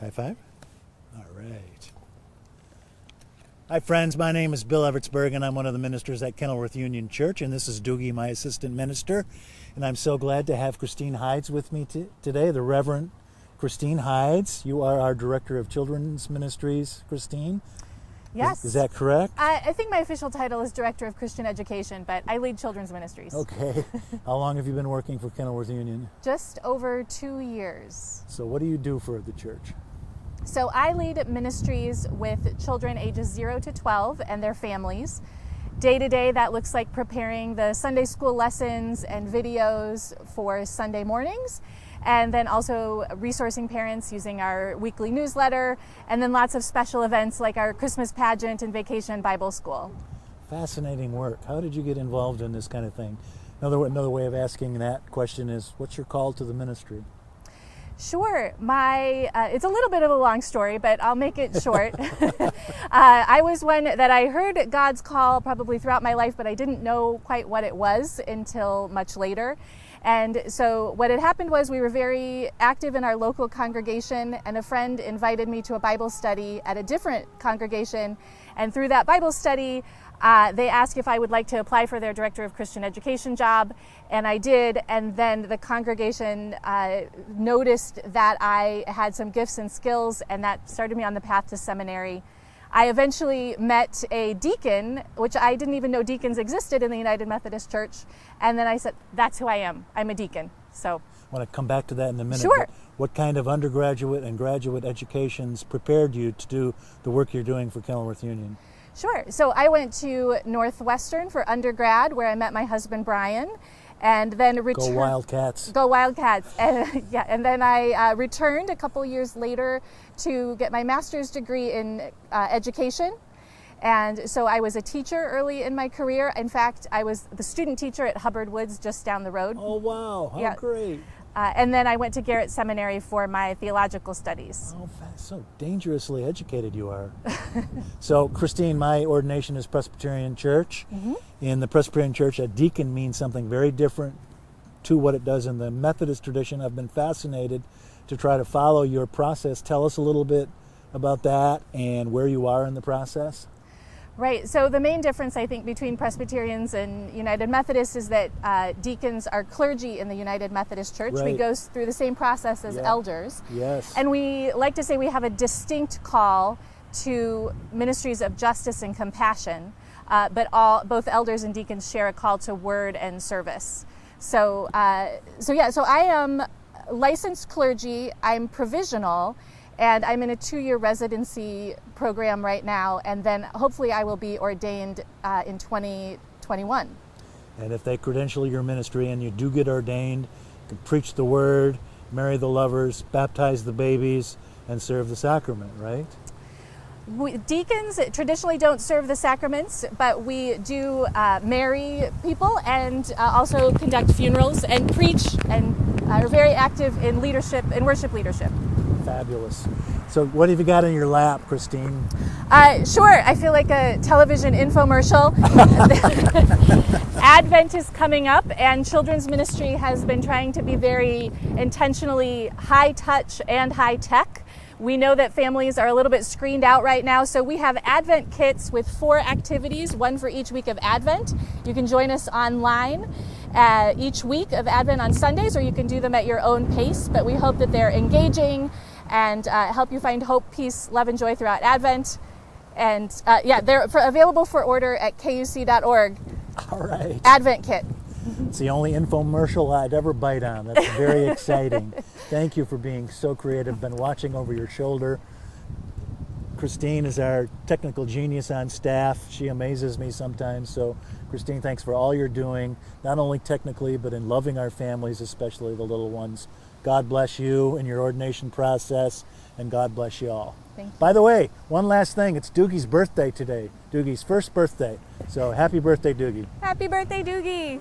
High five. All right. Hi, friends. My name is Bill Evertsberg, and I'm one of the ministers at Kenilworth Union Church, and this is Doogie, my assistant minister. And I'm so glad to have Christine Hides with me today, the Reverend Christine Hides. You are our Director of Children's Ministries, Christine. Yes. Is that correct? I think my official title is Director of Christian Education, but I lead children's ministries. Okay. How long have you been working for Kenilworth Union? Just over 2 years. So what do you do for the church? So I lead ministries with children ages 0 to 12 and their families. Day to day, that looks like preparing the Sunday school lessons and videos for Sunday mornings, and then also resourcing parents using our weekly newsletter, and then lots of special events like our Christmas pageant and vacation Bible school. Fascinating work. How did you get involved in this kind of thing? Another way of asking that question is, what's your call to the ministry? Sure. It's a little bit of a long story, but I'll make it short. I was one that I heard God's call probably throughout my life, but I didn't know quite what it was until much later. And so what had happened was we were very active in our local congregation, and a friend invited me to a Bible study at a different congregation. And through that Bible study, they asked if I would like to apply for their Director of Christian Education job, and I did. And then the congregation noticed that I had some gifts and skills, and that started me on the path to seminary. I eventually met a deacon, which I didn't even know deacons existed in the United Methodist Church, and then I said, that's who I am. I'm a deacon. So I want to come back to that in a minute. Sure. What kind of undergraduate and graduate educations prepared you to do the work you're doing for Kenilworth Union? Sure. So I went to Northwestern for undergrad, where I met my husband, Brian, and then returned. Go Wildcats. Go Wildcats. And then I returned a couple years later to get my master's degree in education. And so I was a teacher early in my career. In fact, I was the student teacher at Hubbard Woods just down the road. Oh, wow. How great. And then I went to Garrett Seminary for my theological studies. Oh, so dangerously educated you are. So, Christine, my ordination is Presbyterian Church. Mm-hmm. In the Presbyterian Church, a deacon means something very different to what it does in the Methodist tradition. I've been fascinated to try to follow your process. Tell us a little bit about that and where you are in the process. Right. So the main difference, I think, between Presbyterians and United Methodists is that deacons are clergy in the United Methodist Church. Right. We go through the same process as elders. Yes. And we like to say we have a distinct call to ministries of justice and compassion, but both elders and deacons share a call to word and service. So I am licensed clergy. I'm provisional. And I'm in a 2-year residency program right now, and then hopefully I will be ordained in 2021. And if they credential your ministry and you do get ordained, you can preach the word, marry the lovers, baptize the babies, and serve the sacrament, right? Deacons traditionally don't serve the sacraments, but we do marry people and also conduct funerals and preach, and are very active in leadership and worship leadership. Fabulous. So what have you got in your lap, Christine? Sure. I feel like a television infomercial. Advent is coming up, and children's ministry has been trying to be very intentionally high touch and high tech. We know that families are a little bit screened out right now, so we have Advent kits with 4 activities, one for each week of Advent. You can join us online each week of Advent on Sundays, or you can do them at your own pace, but we hope that they're engaging and help you find hope, peace, love, and joy throughout Advent. And they're available for order at kuc.org. All right. Advent kit. It's the only infomercial I'd ever bite on. That's very exciting. Thank you for being so creative. Been watching over your shoulder. Christine is our technical genius on staff. She amazes me sometimes. So, Christine, thanks for all you're doing, not only technically, but in loving our families, especially the little ones. God bless you in your ordination process, and God bless you all. Thank you. By the way, one last thing. It's Doogie's birthday today. Doogie's first birthday. So happy birthday, Doogie. Happy birthday, Doogie.